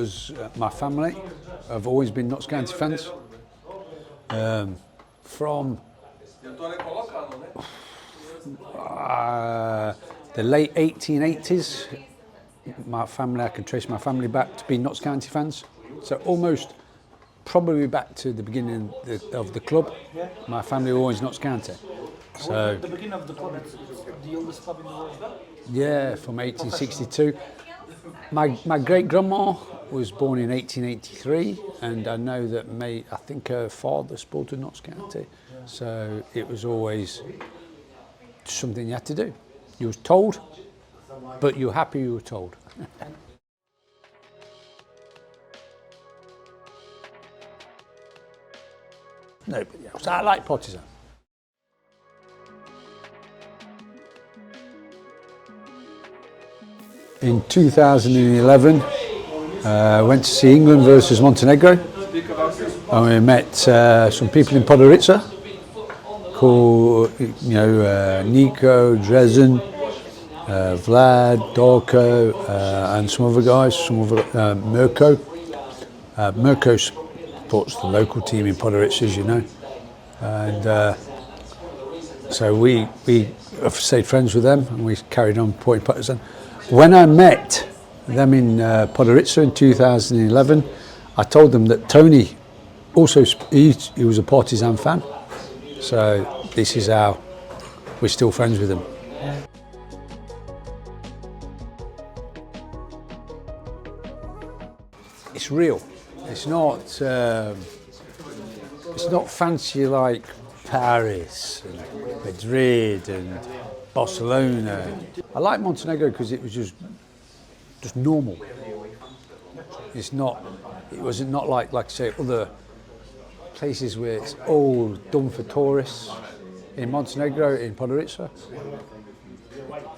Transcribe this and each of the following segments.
was my family. I've always been Nots Kauntija fans. From the late 1880s, my family, I can trace my family back to being Nots Kauntija fans. So almost probably back to the beginning of the club. My family were always Nots Kauntija. So the beginning of the club, it's the oldest club in the world. Yeah, from 1862. My great-grandma was born in 1883, and I know that I think her father supported Nots Kauntija. So it was always something you had to do. You was told, but you were happy you were told. Nobody else. I like partisan. In 2011, I went to see England versus Montenegro, and we met some people in Podgorica called, Nico, Džulijan, Vlad, Darko, and some other guys, Mirko. Mirko supports the local team in Podgorica, as you know, and so we have stayed friends with them, and we carried on supporting Partizan. When I met them in Podgorica in 2011, I told them that Tony also, he was a Partizan fan. So this is how we're still friends with him. It's real. It's not fancy like Paris and Madrid and Barcelona. I like Montenegro because it was just normal. It wasn't like say other places where it's all done for tourists. In Montenegro, in Podgorica,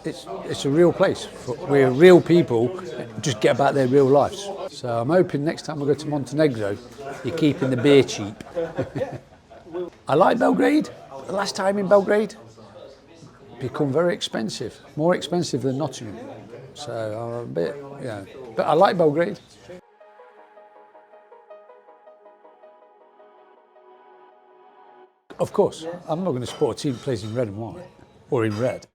it's a real place where real people just get about their real lives. So I'm hoping next time I go to Montenegro, you're keeping the beer cheap. I like Belgrade. The last time in Belgrade, become very expensive, more expensive than Nottingham. So I'm a bit, but I like Belgrade. Of course, I'm not going to support a team that plays in red and white, or in red.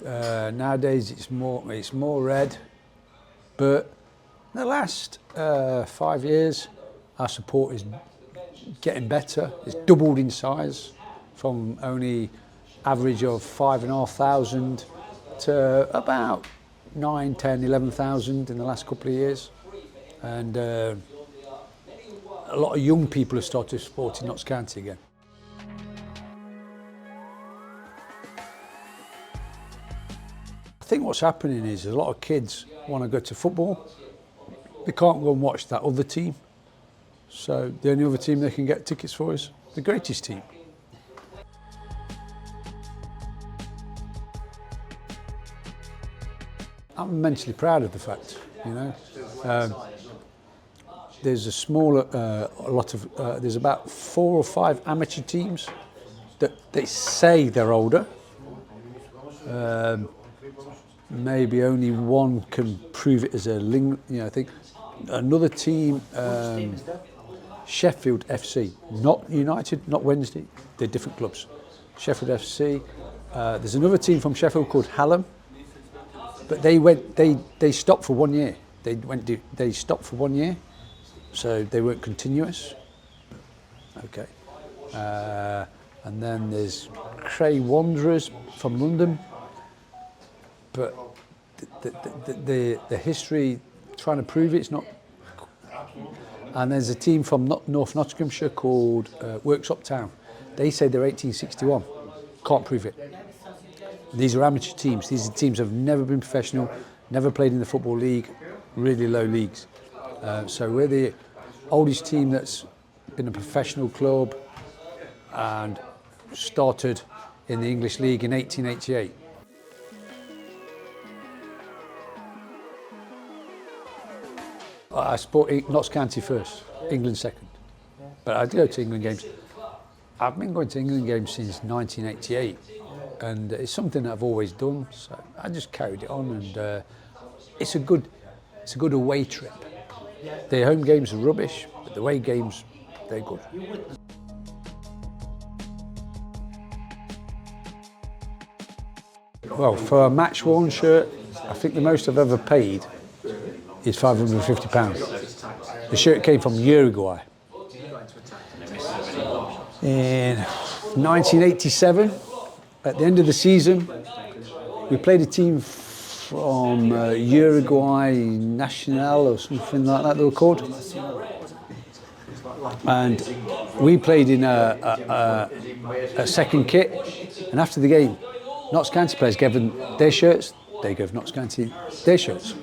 Nowadays it's more red, but the last 5 years our support is getting better. It's doubled in size from only average of 5,500 to about 9, 10, 11,000 in the last couple of years. And a lot of young people have started supporting Nots Kauntija again. I think what's happening is a lot of kids want to go to football. They can't go and watch that other team. So the only other team they can get tickets for is the greatest team. I'm immensely proud of the fact, there's a smaller, there's about 4 or 5 amateur teams that they say they're older. Maybe only one can prove it as a I think another team, Sheffield FC, not United, not Wednesday, they're different clubs. Sheffield FC, there's another team from Sheffield called Hallam, but they stopped for 1 year. They stopped for 1 year, so they weren't continuous. Okay. And then there's Cray Wanderers from London, but the history, trying to prove it's not. And there's a team from North Nottinghamshire called Worksop Town. They say they're 1861. Can't prove it. These are amateur teams. These are teams that have never been professional, never played in the Football League, really low leagues. So we're the oldest team that's been a professional club and started in the English League in 1888. I support Nots Kauntija first, England second. But I go to England games. I've been going to England games since 1988. and it's something that I've always done. So I just carried it on, and it's a good away trip. The home games are rubbish, but the away games, they're good. Well, for a match worn shirt, I think the most I've ever paid is £550. The shirt came from Uruguay. In 1987, at the end of the season, we played a team from Uruguay Nacional or something like that they were called. And we played in a second kit, and after the game, Nots Kauntija players gave them their shirts, they gave Nots Kauntija their shirts.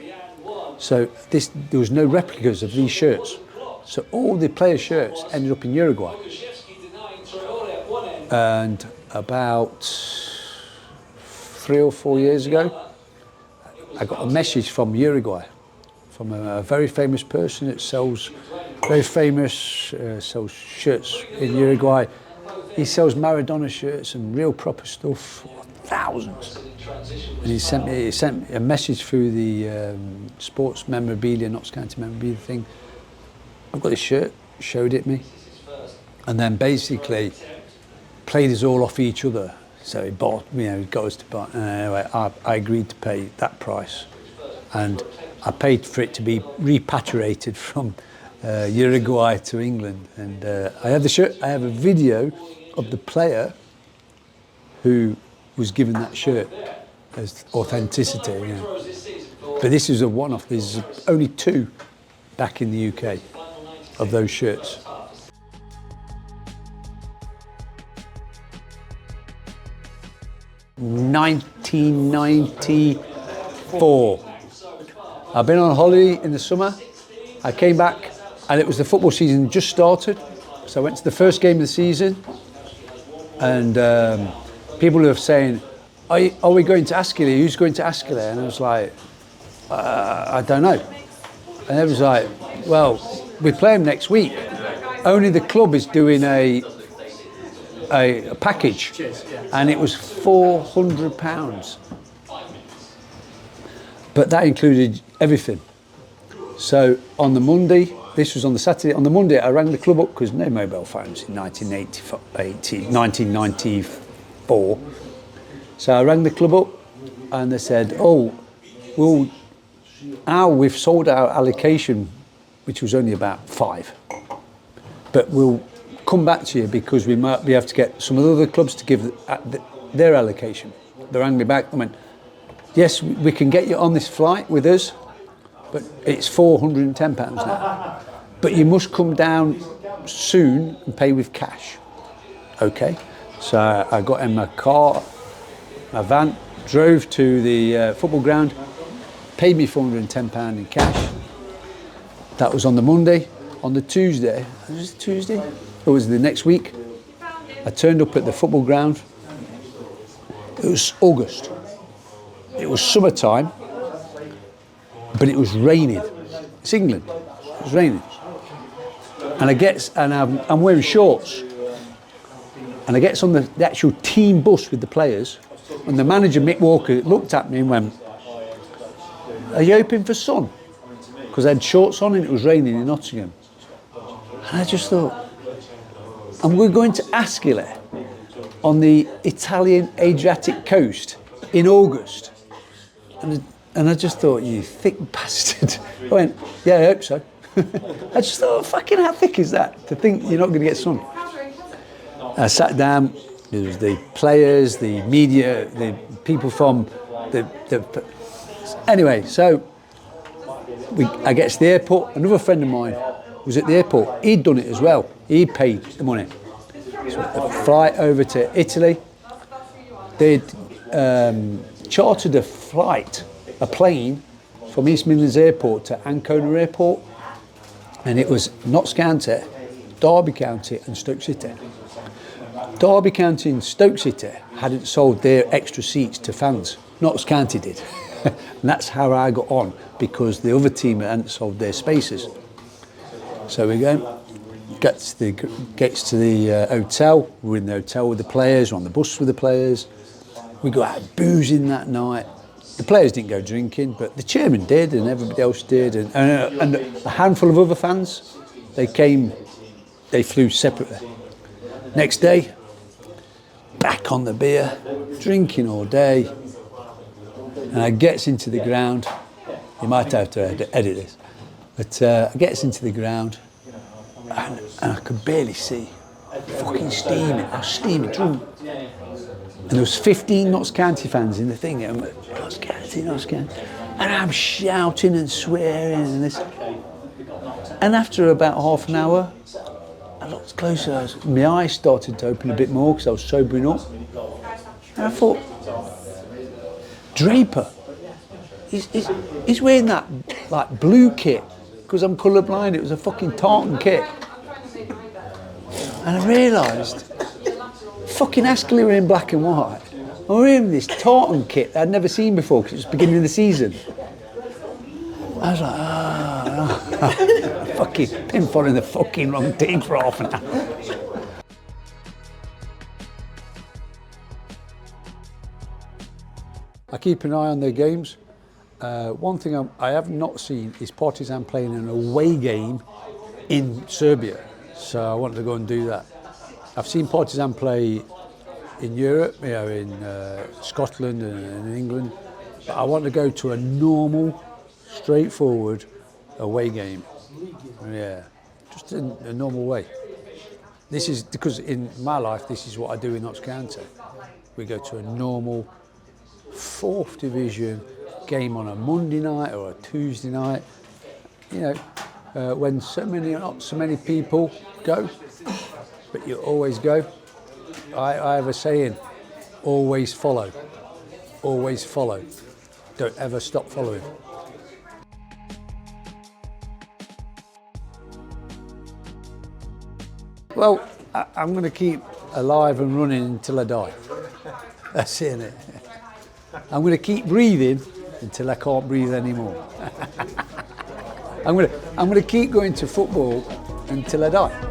So there was no replicas of these shirts. So all the players' shirts ended up in Uruguay. And about 3 or 4 years ago, I got a message from Uruguay, from a very famous person that sells sells shirts in Uruguay. He sells Maradona shirts and real proper stuff, thousands. And he sent me a message through the sports memorabilia, Nots Kauntija memorabilia thing. I've got this shirt, showed it me, and then basically played us all off each other. So he bought, he got us to buy. Anyway, I agreed to pay that price, and I paid for it to be repatriated from Uruguay to England. And I have the shirt. I have a video of the player who was given that shirt as authenticity. But this is a one-off. There's only 2 back in the UK of those shirts. In 1994. I've been on holiday in the summer. I came back and it was the football season just started. So I went to the first game of the season, and people were saying, are we going to Ascoli? Who's going to Ascoli? And I was like, I don't know. And it was like, well, we play them next week. Only the club is doing a package, and it was £400. But that included everything. So on the Monday, this was on the Saturday, on the Monday I rang the club up, because no mobile phones in 1994. So I rang the club up and they said, oh, well, now we've sold our allocation, which was only about 5. But we'll come back to you because we might be able to get some of the other clubs to give their allocation. They rang me back and went, yes, we can get you on this flight with us, but it's £410 now. But you must come down soon and pay with cash. Okay. So I got in my car, my van, drove to the football ground, paid me £410 in cash. That was on the Monday. On the Tuesday, was it Tuesday? It was the next week. I turned up at the football ground. It was August. It was summertime, but it was raining. It's England. It was raining. And I'm wearing shorts. And I get on the actual team bus with the players, and the manager, Mick Walker, looked at me and went, are you hoping for sun? Because I had shorts on and it was raining in Nottingham. And I just thought, and we're going to Ascoli on the Italian Adriatic coast in August. And I just thought, you thick bastard. I went, yeah, I hope so. I just thought, fucking how thick is that, to think you're not going to get sun? I sat down, there was the players, the media, the people from anyway, so I get to the airport. Another friend of mine was at the airport. He'd done it as well. He paid the money. So the flight over to Italy, they'd chartered a plane from East Midlands Airport to Ancona Airport, and it was Nots Kauntija, Derby County and Stoke City. Derby County and Stoke City hadn't sold their extra seats to fans. Nots Kauntija did. And that's how I got on, because the other team hadn't sold their spaces. So we go, gets to the hotel. We're in the hotel with the players, we're on the bus with the players. We go out boozing that night. The players didn't go drinking, but the chairman did, and everybody else did, and a handful of other fans. They flew separately. Next day, back on the beer, drinking all day, and I gets into the ground. You might have to edit this, but I gets into the ground, and I could barely see. Fucking steaming. I was steaming, drunk. And there was 15 Nots Kauntija fans in the thing. And I'm like, Nots Kauntija. And I'm shouting and swearing and this. And after about half an hour, I looked closer. My eyes started to open a bit more because I was sobering up. And I thought, Draper, he's wearing that like blue kit because I'm colourblind. It was a fucking tartan kit. And I realised, fucking Astley were in black and white. I was wearing this tartan kit I'd never seen before because it was beginning of the season. I was like, fucking been following the fucking wrong team for half an hour. I keep an eye on their games. One thing I have not seen is Partizan playing an away game in Serbia. So I wanted to go and do that. I've seen Partizan play in Europe, you know, in Scotland and in England. But I want to go to a normal, straightforward away game. Yeah, just in a normal way. This is because in my life, this is what I do in Nots Kauntija. We go to a normal 4th division game on a Monday night or a Tuesday night. You know, when not so many people go, but you always go. I have a saying, always follow. Always follow. Don't ever stop following. Well, I'm going to keep alive and running until I die. That's it, innit? I'm going to keep breathing until I can't breathe anymore. I'm going to keep going to football until I die.